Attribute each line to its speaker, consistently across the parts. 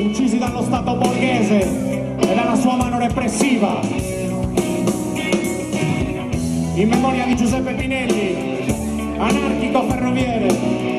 Speaker 1: uccisi dallo Stato borghese e dalla sua mano repressiva. In memoria di Giuseppe Pinelli, anarchico ferroviere.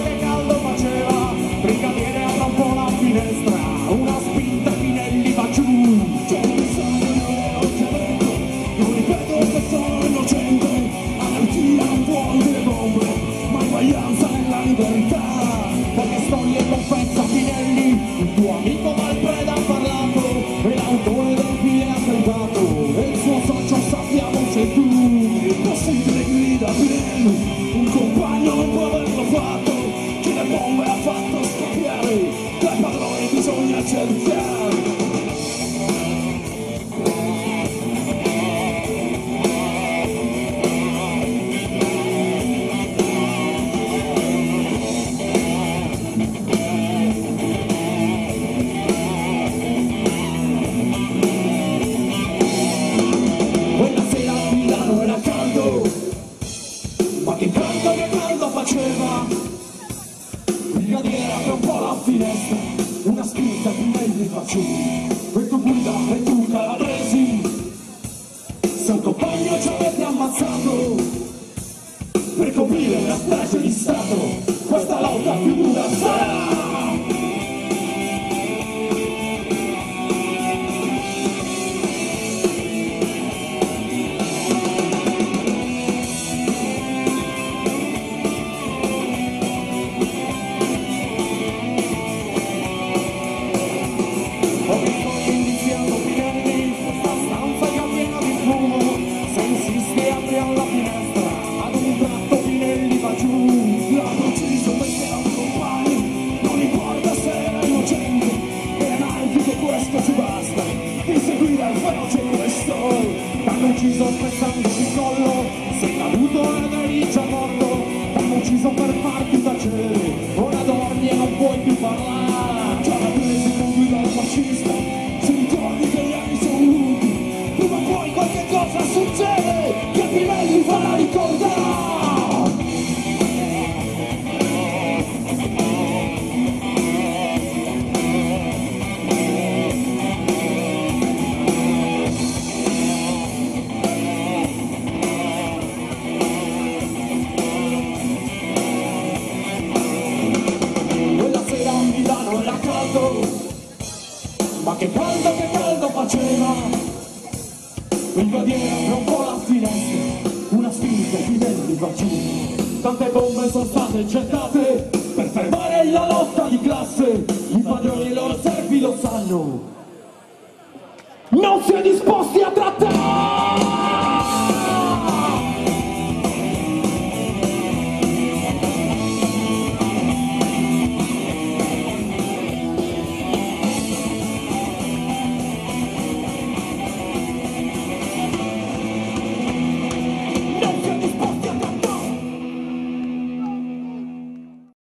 Speaker 1: Che caldo faceva, brigadiere apra un po' la finestra, una spinta Pinelli va giù. C'è un sangue, non ripeto che sono innocente, anarchia fuori delle bombe, ma uguaglianza nella libertà. Poche storie confessa Pinelli, il tuo amico Malpreda ha parlato, e l'autore del fine ha salvato, e il suo socio sappiamo sei tu. Posso le grida Pinelli, un compagno non può averlo fatto, che le bombe ha fatto scoppiare, dai padroni bisogna cercare. Quella sera a Milano era caldo, ma che caldo faceva, brigadiera apre un po' la finestra, una spinta Pinelli fa giù, e tu guida e tu calabresi, se un compagno ci avete ammazzato, per coprire la strage di Stato, questa lotta più dura sarà. T'hanno ucciso spezzandoti il collo, sei caduto ed eri già morto, t'hanno ucciso per farti tacere, ora dormi e non puoi più parlare. Già la presi con guida al fascista, si ricordi che gli anni sono lunghi, prima o poi qualche cosa succede, che Pinelli farà ricordare. Ma che caldo faceva, il brigadiere apre un po' la finestra, una spinta Pinelli va giù, tante bombe sono state gettate per fermare la lotta di classe, i padroni e i loro servi lo sanno, non si è disposti a trattare.